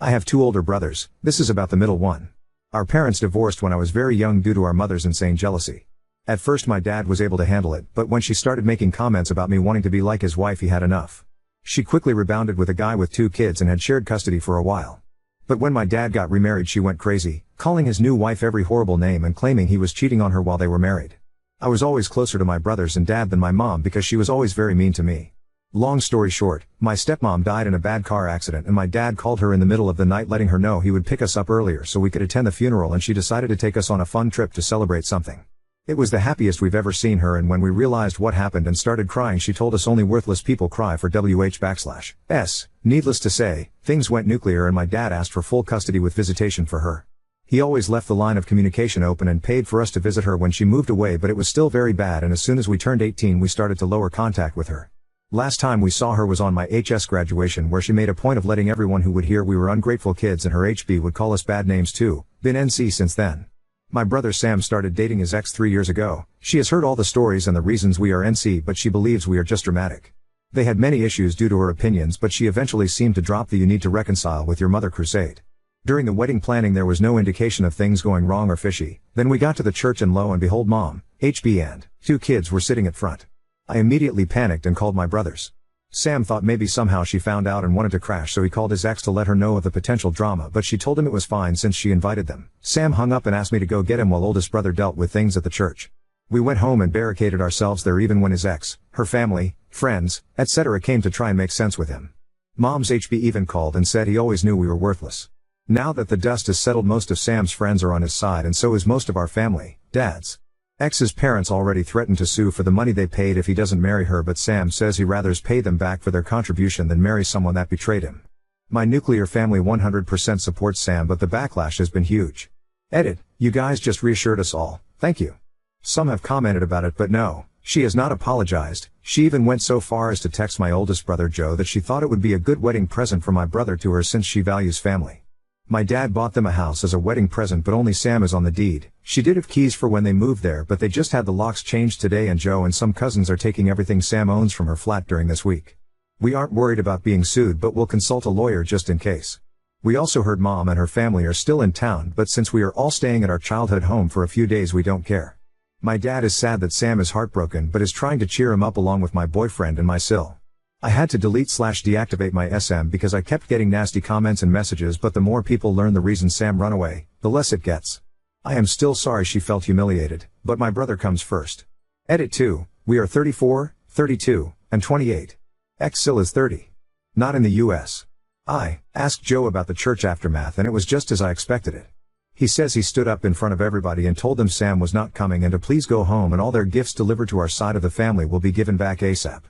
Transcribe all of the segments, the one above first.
I have two older brothers, this is about the middle one. Our parents divorced when I was very young due to our mother's insane jealousy. At first my dad was able to handle it, but when she started making comments about me wanting to be like his wife he had enough. She quickly rebounded with a guy with 2 kids and had shared custody for a while. But when my dad got remarried she went crazy, calling his new wife every horrible name and claiming he was cheating on her while they were married. I was always closer to my brothers and dad than my mom because she was always very mean to me. Long story short, my stepmom died in a bad car accident and my dad called her in the middle of the night letting her know he would pick us up earlier so we could attend the funeral, and she decided to take us on a fun trip to celebrate something. It was the happiest we've ever seen her, and when we realized what happened and started crying she told us only worthless people cry for WH/S. Needless to say, things went nuclear and my dad asked for full custody with visitation for her. He always left the line of communication open and paid for us to visit her when she moved away, but it was still very bad, and as soon as we turned 18 we started to lower contact with her. Last time we saw her was on my HS graduation, where she made a point of letting everyone who would hear we were ungrateful kids, and her HB would call us bad names too. Been NC since then. My brother Sam started dating his ex 3 years ago. She has heard all the stories and the reasons we are NC, but she believes we are just dramatic. They had many issues due to her opinions, but she eventually seemed to drop the "you need to reconcile with your mother" crusade. During the wedding planning there was no indication of things going wrong or fishy. Then we got to the church and lo and behold mom, HB and 2 kids were sitting at front. I immediately panicked and called my brothers. Sam thought maybe somehow she found out and wanted to crash, so he called his ex to let her know of the potential drama, but she told him it was fine since she invited them. Sam hung up and asked me to go get him while oldest brother dealt with things at the church. We went home and barricaded ourselves there even when his ex, her family, friends, etc. came to try and make sense with him. Mom's HB even called and said he always knew we were worthless. Now that the dust has settled most of Sam's friends are on his side and so is most of our family. Dad's ex's parents already threatened to sue for the money they paid if he doesn't marry her, but Sam says he rathers pay them back for their contribution than marry someone that betrayed him. My nuclear family 100% supports Sam, but the backlash has been huge. Edit, you guys just reassured us all, thank you. Some have commented about it, but no, she has not apologized. She even went so far as to text my oldest brother Joe that she thought it would be a good wedding present for my brother to her since she values family. My dad bought them a house as a wedding present, but only Sam is on the deed. She did have keys for when they moved there, but they just had the locks changed today, and Joe and some cousins are taking everything Sam owns from her flat during this week. We aren't worried about being sued, but we'll consult a lawyer just in case. We also heard mom and her family are still in town, but since we are all staying at our childhood home for a few days we don't care. My dad is sad that Sam is heartbroken but is trying to cheer him up along with my boyfriend and my sil. I had to delete/deactivate my SM because I kept getting nasty comments and messages, but the more people learn the reason Sam run away, the less it gets. I am still sorry she felt humiliated, but my brother comes first. Edit 2, we are 34, 32, and 28. Ex-Sil is 30. Not in the US. I asked Joe about the church aftermath and it was just as I expected it. He says he stood up in front of everybody and told them Sam was not coming and to please go home and all their gifts delivered to our side of the family will be given back ASAP.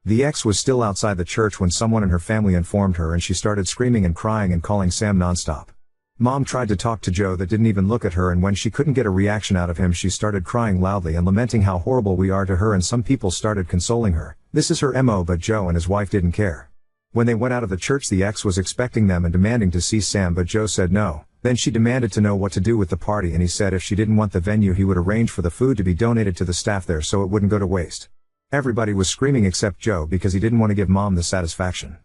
The ex was still outside the church when someone in her family informed her and she started screaming and crying and calling Sam nonstop. Mom tried to talk to Joe that didn't even look at her, and when she couldn't get a reaction out of him she started crying loudly and lamenting how horrible we are to her, and some people started consoling her. This is her MO, but Joe and his wife didn't care. When they went out of the church the ex was expecting them and demanding to see Sam, but Joe said no. Then she demanded to know what to do with the party and he said if she didn't want the venue he would arrange for the food to be donated to the staff there so it wouldn't go to waste. Everybody was screaming except Joe because he didn't want to give mom the satisfaction.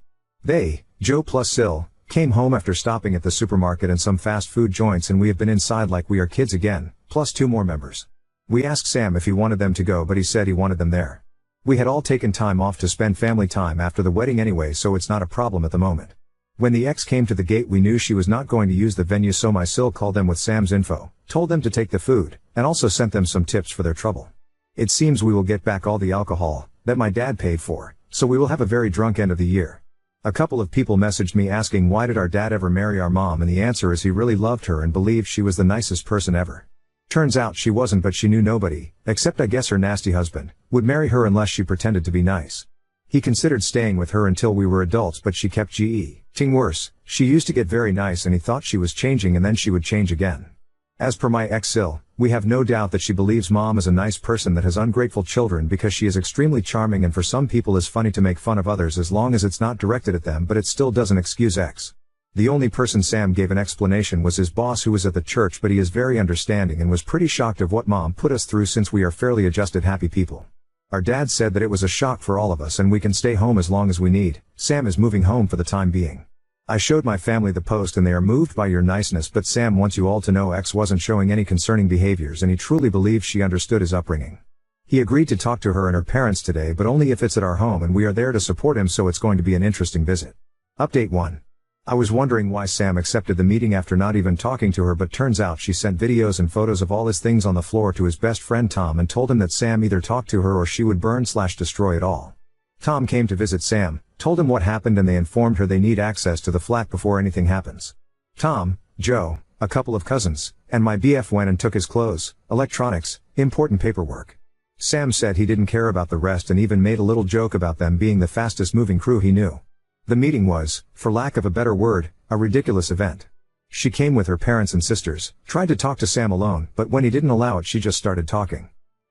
They, Joe plus Sil, came home after stopping at the supermarket and some fast food joints, and we have been inside like we are kids again, plus 2 more members. We asked Sam if he wanted them to go, but he said he wanted them there. We had all taken time off to spend family time after the wedding anyway, so it's not a problem at the moment. When the ex came to the gate we knew she was not going to use the venue, so my Sil called them with Sam's info, told them to take the food, and also sent them some tips for their trouble. It seems we will get back all the alcohol that my dad paid for, so we will have a very drunk end of the year. A couple of people messaged me asking why did our dad ever marry our mom, and the answer is he really loved her and believed she was the nicest person ever. Turns out she wasn't, but she knew nobody, except I guess her nasty husband, would marry her unless she pretended to be nice. He considered staying with her until we were adults, but she kept getting worse. She used to get very nice and he thought she was changing and then she would change again. As per my ex-Sil, we have no doubt that she believes mom is a nice person that has ungrateful children because she is extremely charming, and for some people it's funny to make fun of others as long as it's not directed at them, but it still doesn't excuse ex. The only person Sam gave an explanation was his boss who was at the church, but he is very understanding and was pretty shocked of what mom put us through since we are fairly adjusted happy people. Our dad said that it was a shock for all of us and we can stay home as long as we need. Sam is moving home for the time being. I showed my family the post and they are moved by your niceness, but Sam wants you all to know X wasn't showing any concerning behaviors and he truly believes she understood his upbringing. He agreed to talk to her and her parents today, but only if it's at our home and we are there to support him, so it's going to be an interesting visit. Update 1. I was wondering why Sam accepted the meeting after not even talking to her, but turns out she sent videos and photos of all his things on the floor to his best friend Tom and told him that Sam either talked to her or she would burn/destroy it all. Tom came to visit Sam, told him what happened, and they informed her they need access to the flat before anything happens. Tom, Joe, a couple of cousins, and my BF went and took his clothes, electronics, important paperwork. Sam said he didn't care about the rest and even made a little joke about them being the fastest moving crew he knew. The meeting was, for lack of a better word, a ridiculous event. She came with her parents and sisters, tried to talk to Sam alone, but when he didn't allow it, she just started talking.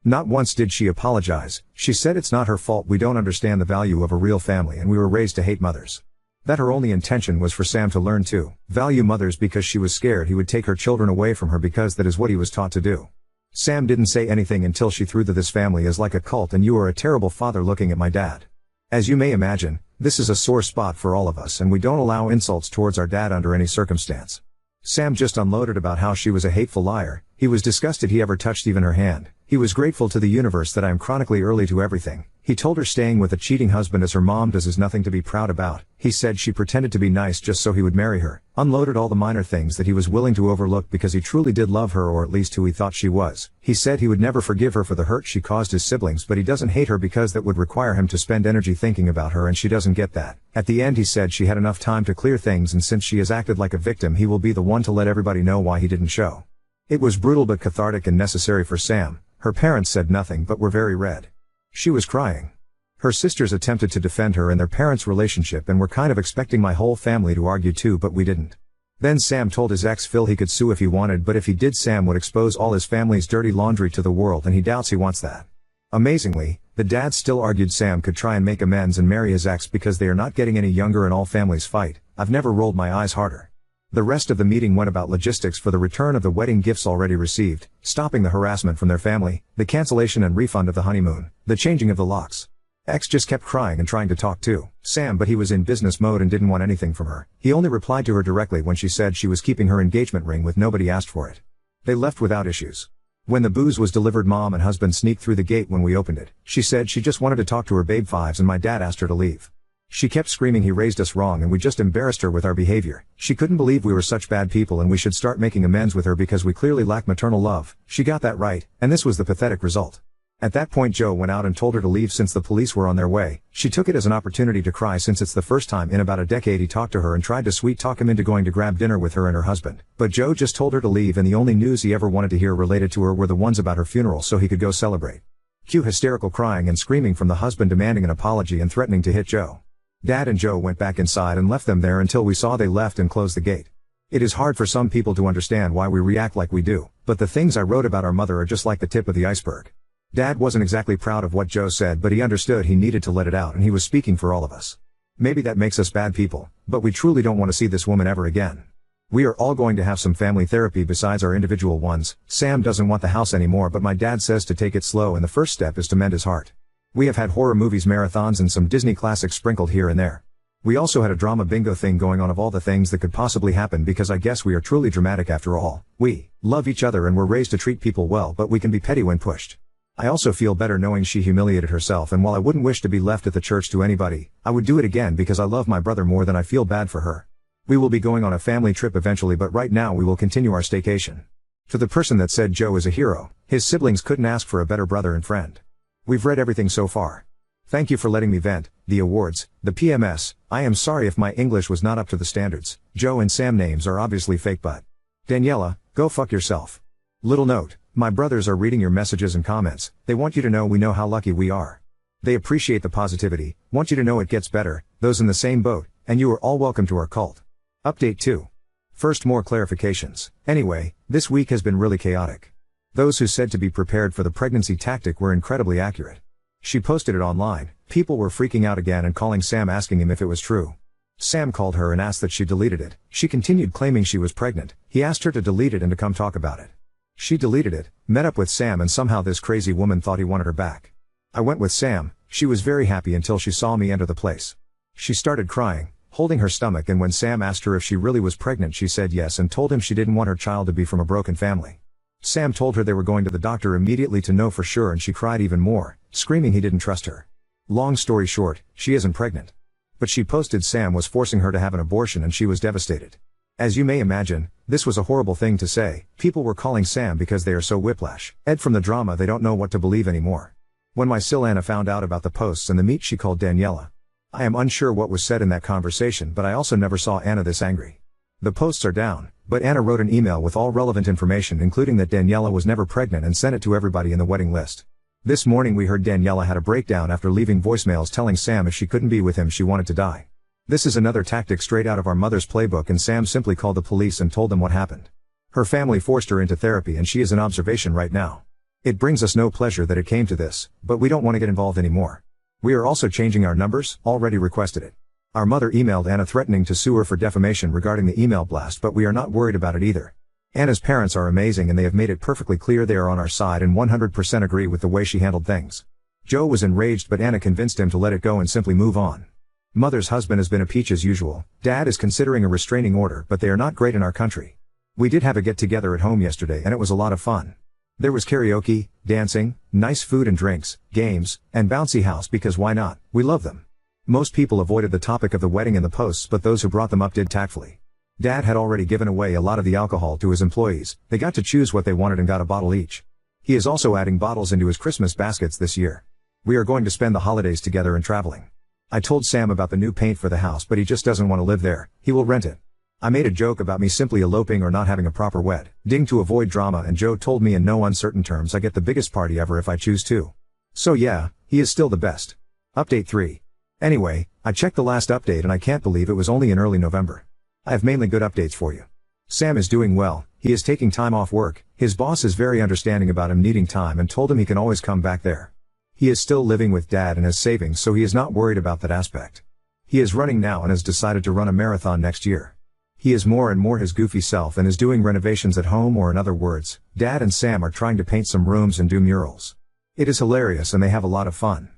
Not once did she apologize. She said it's not her fault, we don't understand the value of a real family and we were raised to hate mothers. That her only intention was for Sam to learn to value mothers because she was scared he would take her children away from her, because that is what he was taught to do. Sam didn't say anything until she threw that this family is like a cult and you are a terrible father, looking at my dad. As you may imagine, this is a sore spot for all of us and we don't allow insults towards our dad under any circumstance. Sam just unloaded about how she was a hateful liar. He was disgusted he ever touched even her hand. He was grateful to the universe that I am chronically early to everything. He told her staying with a cheating husband as her mom does is nothing to be proud about. He said she pretended to be nice just so he would marry her. Unloaded all the minor things that he was willing to overlook because he truly did love her, or at least who he thought she was. He said he would never forgive her for the hurt she caused his siblings, but he doesn't hate her because that would require him to spend energy thinking about her and she doesn't get that. At the end he said she had enough time to clear things, and since she has acted like a victim, he will be the one to let everybody know why he didn't show. It was brutal but cathartic and necessary for Sam. Her parents said nothing but were very red. She was crying. Her sisters attempted to defend her and their parents' relationship and were kind of expecting my whole family to argue too, but we didn't. Then Sam told his ex Phil he could sue if he wanted, but if he did, Sam would expose all his family's dirty laundry to the world and he doubts he wants that. Amazingly, the dad still argued Sam could try and make amends and marry his ex because they are not getting any younger and all families fight. I've never rolled my eyes harder. The rest of the meeting went about logistics for the return of the wedding gifts already received, stopping the harassment from their family, the cancellation and refund of the honeymoon, the changing of the locks. X just kept crying and trying to talk to Sam, but he was in business mode and didn't want anything from her. He only replied to her directly when she said she was keeping her engagement ring with nobody asked for it. They left without issues. When the booze was delivered, mom and husband sneaked through the gate when we opened it. She said she just wanted to talk to her babe fives and my dad asked her to leave. She kept screaming he raised us wrong and we just embarrassed her with our behavior. She couldn't believe we were such bad people and we should start making amends with her because we clearly lack maternal love. She got that right, and this was the pathetic result. At that point Joe went out and told her to leave since the police were on their way. She took it as an opportunity to cry since it's the first time in about a decade he talked to her and tried to sweet talk him into going to grab dinner with her and her husband. But Joe just told her to leave and the only news he ever wanted to hear related to her were the ones about her funeral so he could go celebrate. Cue hysterical crying and screaming from the husband demanding an apology and threatening to hit Joe. Dad and Joe went back inside and left them there until we saw they left and closed the gate. It is hard for some people to understand why we react like we do, but the things I wrote about our mother are just like the tip of the iceberg. Dad wasn't exactly proud of what Joe said, but he understood he needed to let it out and he was speaking for all of us. Maybe that makes us bad people, but we truly don't want to see this woman ever again. We are all going to have some family therapy besides our individual ones. Sam doesn't want the house anymore, but my dad says to take it slow and the first step is to mend his heart. We have had horror movies marathons and some Disney classics sprinkled here and there. We also had a drama bingo thing going on of all the things that could possibly happen because I guess we are truly dramatic after all. We love each other and we're raised to treat people well, but we can be petty when pushed. I also feel better knowing she humiliated herself, and while I wouldn't wish to be left at the church to anybody, I would do it again because I love my brother more than I feel bad for her. We will be going on a family trip eventually, but right now we will continue our staycation. To the person that said Joe is a hero, his siblings couldn't ask for a better brother and friend. We've read everything so far. Thank you for letting me vent. The awards, the PMS, I am sorry if my English was not up to the standards. Joe and Sam names are obviously fake, but Daniela, go fuck yourself. Little note, my brothers are reading your messages and comments. They want you to know we know how lucky we are. They appreciate the positivity, want you to know it gets better, those in the same boat, and you are all welcome to our cult. Update 2. First, more clarifications. Anyway, this week has been really chaotic. Those who said to be prepared for the pregnancy tactic were incredibly accurate. She posted it online. People were freaking out again and calling Sam asking him if it was true. Sam called her and asked that she deleted it. She continued claiming she was pregnant. He asked her to delete it and to come talk about it. She deleted it, met up with Sam, and somehow this crazy woman thought he wanted her back. I went with Sam. She was very happy until she saw me enter the place. She started crying. holding her stomach, and when Sam asked her if she really was pregnant she said yes and told him she didn't want her child to be from a broken family. Sam told her they were going to the doctor immediately to know for sure, and she cried even more, screaming he didn't trust her. Long story short, she isn't pregnant. But she posted Sam was forcing her to have an abortion and she was devastated. As you may imagine, this was a horrible thing to say. People were calling Sam because they are so whiplash. Ed from the drama, they don't know what to believe anymore. When my sil Anna found out about the posts and the meet she called Daniela. I am unsure what was said in that conversation, but I also never saw Anna this angry. The posts are down, but Anna wrote an email with all relevant information including that Daniela was never pregnant and sent it to everybody in the wedding list. This morning we heard Daniela had a breakdown after leaving voicemails telling Sam if she couldn't be with him she wanted to die. This is another tactic straight out of our mother's playbook, and Sam simply called the police and told them what happened. Her family forced her into therapy and she is in observation right now. It brings us no pleasure that it came to this, but we don't want to get involved anymore. We are also changing our numbers, already requested it. Our mother emailed Anna threatening to sue her for defamation regarding the email blast, but we are not worried about it either. Anna's parents are amazing and they have made it perfectly clear they are on our side and 100% agree with the way she handled things. Joe was enraged, but Anna convinced him to let it go and simply move on. Mother's husband has been a peach as usual. Dad is considering a restraining order, but they are not great in our country. We did have a get-together at home yesterday and it was a lot of fun. There was karaoke, dancing, nice food and drinks, games, and bouncy house because why not? We love them. Most people avoided the topic of the wedding in the posts, but those who brought them up did tactfully. Dad had already given away a lot of the alcohol to his employees. They got to choose what they wanted and got a bottle each. He is also adding bottles into his Christmas baskets this year. We are going to spend the holidays together and traveling. I told Sam about the new paint for the house, but he just doesn't want to live there. He will rent it. I made a joke about me simply eloping or not having a proper wedding to avoid drama, and Joe told me in no uncertain terms I get the biggest party ever if I choose to. So yeah, he is still the best. Update 3. Anyway, I checked the last update and I can't believe it was only in early November. I have mainly good updates for you. Sam is doing well. He is taking time off work. His boss is very understanding about him needing time and told him he can always come back there. He is still living with Dad and has savings, so he is not worried about that aspect. He is running now and has decided to run a marathon next year. He is more and more his goofy self and is doing renovations at home, or in other words, Dad and Sam are trying to paint some rooms and do murals. It is hilarious and they have a lot of fun.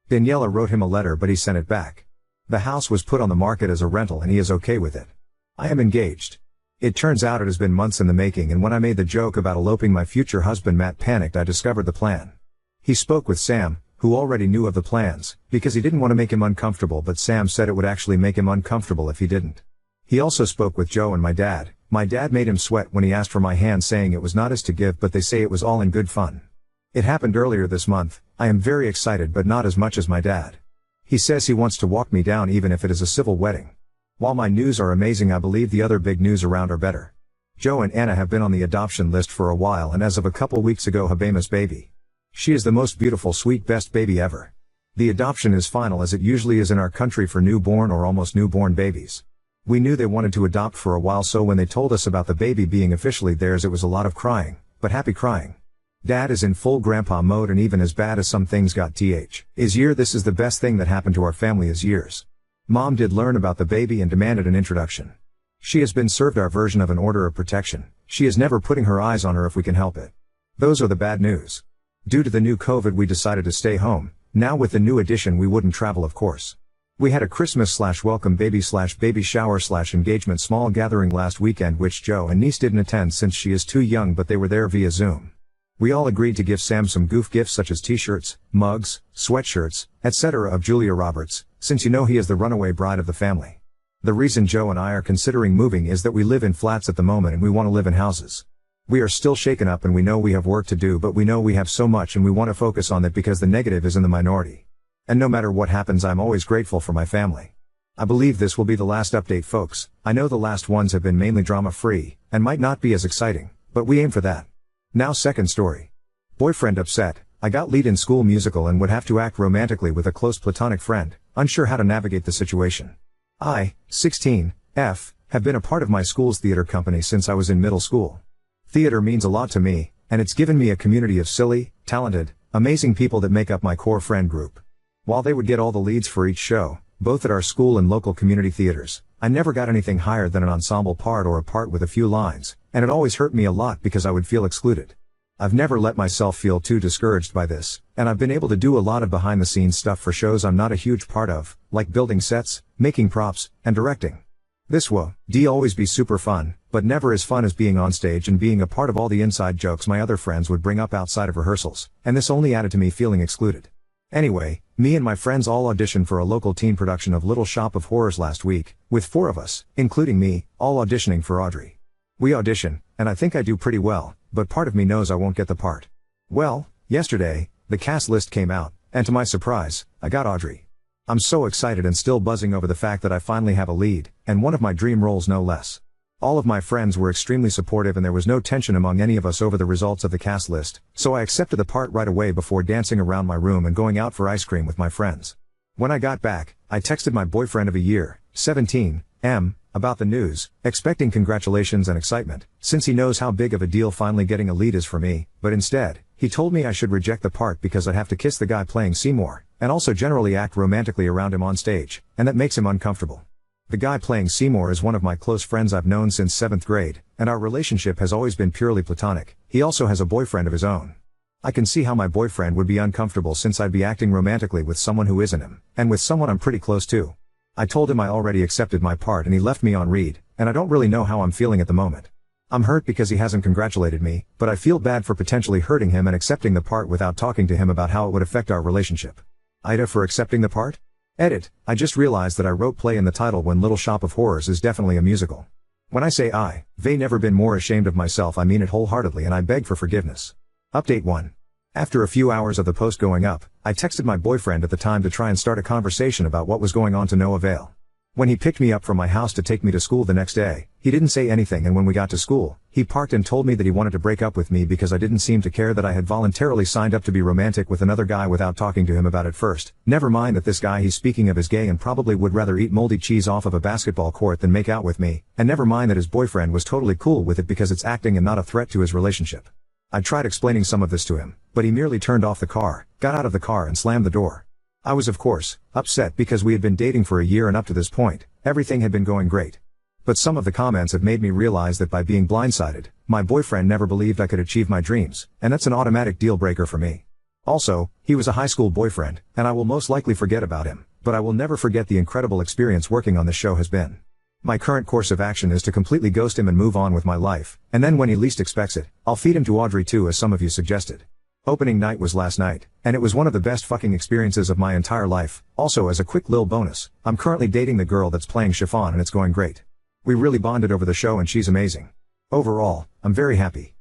Daniela wrote him a letter but he sent it back. The house was put on the market as a rental and he is okay with it. I am engaged. It turns out it has been months in the making, and when I made the joke about eloping, my future husband Matt panicked. I discovered the plan. He spoke with Sam, who already knew of the plans, because he didn't want to make him uncomfortable, but Sam said it would actually make him uncomfortable if he didn't. He also spoke with Joe and my dad. My dad made him sweat when he asked for my hand, saying it was not his to give, but they say it was all in good fun. It happened earlier this month. I am very excited, but not as much as my dad. He says he wants to walk me down even if it is a civil wedding. While my news are amazing, I believe the other big news around are better. Joe and Anna have been on the adoption list for a while, and as of a couple weeks ago, Habema's baby. She is the most beautiful, sweet, best baby ever. The adoption is final, as it usually is in our country for newborn or almost newborn babies. We knew they wanted to adopt for a while, so when they told us about the baby being officially theirs, it was a lot of crying, but happy crying. Dad is in full grandpa mode, and even as bad as some things got his year, this is the best thing that happened to our family is years. Mom did learn about the baby and demanded an introduction. She has been served our version of an order of protection. She is never putting her eyes on her if we can help it. Those are the bad news. Due to the new COVID, we decided to stay home. Now with the new addition, we wouldn't travel, of course. We had a Christmas/welcome baby/baby shower/engagement small gathering last weekend, which Joe and niece didn't attend since she is too young, but they were there via Zoom. We all agreed to give Sam some goof gifts such as t-shirts, mugs, sweatshirts, etc. of Julia Roberts, since you know he is the runaway bride of the family. The reason Joe and I are considering moving is that we live in flats at the moment and we want to live in houses. We are still shaken up and we know we have work to do, but we know we have so much and we want to focus on that because the negative is in the minority. And no matter what happens, I'm always grateful for my family. I believe this will be the last update, folks. I know the last ones have been mainly drama-free, and might not be as exciting, but we aim for that. Now, second story. Boyfriend upset. I got lead in school musical and would have to act romantically with a close platonic friend, unsure how to navigate the situation. I, 16, F, have been a part of my school's theater company since I was in middle school. Theater means a lot to me, and it's given me a community of silly, talented, amazing people that make up my core friend group. While they would get all the leads for each show, both at our school and local community theaters, I never got anything higher than an ensemble part or a part with a few lines, and it always hurt me a lot because I would feel excluded. I've never let myself feel too discouraged by this, and I've been able to do a lot of behind-the-scenes stuff for shows I'm not a huge part of, like building sets, making props, and directing. This would always be super fun, but never as fun as being on stage and being a part of all the inside jokes my other friends would bring up outside of rehearsals, and this only added to me feeling excluded. Anyway, me and my friends all auditioned for a local teen production of Little Shop of Horrors last week, with 4 of us, including me, all auditioning for Audrey. We audition, and I think I do pretty well, but part of me knows I won't get the part. Well, yesterday, the cast list came out, and to my surprise, I got Audrey. I'm so excited and still buzzing over the fact that I finally have a lead, and one of my dream roles no less. All of my friends were extremely supportive and there was no tension among any of us over the results of the cast list, so I accepted the part right away before dancing around my room and going out for ice cream with my friends. When I got back, I texted my boyfriend of a year, 17, about the news, expecting congratulations and excitement, since he knows how big of a deal finally getting a lead is for me, but instead, he told me I should reject the part because I'd have to kiss the guy playing Seymour, and also generally act romantically around him on stage, and that makes him uncomfortable. The guy playing Seymour is one of my close friends I've known since 7th grade, and our relationship has always been purely platonic. He also has a boyfriend of his own. I can see how my boyfriend would be uncomfortable since I'd be acting romantically with someone who isn't him, and with someone I'm pretty close to. I told him I already accepted my part and he left me on read, and I don't really know how I'm feeling at the moment. I'm hurt because he hasn't congratulated me, but I feel bad for potentially hurting him and accepting the part without talking to him about how it would affect our relationship. Ida for accepting the part? Edit, I just realized that I wrote play in the title when Little Shop of Horrors is definitely a musical. When I say I've never been more ashamed of myself, I mean it wholeheartedly and I beg for forgiveness. Update 1. After a few hours of the post going up, I texted my boyfriend at the time to try and start a conversation about what was going on to no avail. When he picked me up from my house to take me to school the next day, he didn't say anything, and when we got to school, he parked and told me that he wanted to break up with me because I didn't seem to care that I had voluntarily signed up to be romantic with another guy without talking to him about it first. Never mind that this guy he's speaking of is gay and probably would rather eat moldy cheese off of a basketball court than make out with me, and never mind that his boyfriend was totally cool with it because it's acting and not a threat to his relationship. I tried explaining some of this to him, but he merely turned off the car, got out of the car and slammed the door. I was of course, upset because we had been dating for a year and up to this point, everything had been going great. But some of the comments have made me realize that by being blindsided, my boyfriend never believed I could achieve my dreams, and that's an automatic deal breaker for me. Also, he was a high school boyfriend, and I will most likely forget about him, but I will never forget the incredible experience working on this show has been. My current course of action is to completely ghost him and move on with my life, and then when he least expects it, I'll feed him to Audrey too, as some of you suggested. Opening night was last night, and it was one of the best fucking experiences of my entire life. Also, as a quick lil bonus, I'm currently dating the girl that's playing Chiffon and it's going great. We really bonded over the show and she's amazing. Overall, I'm very happy.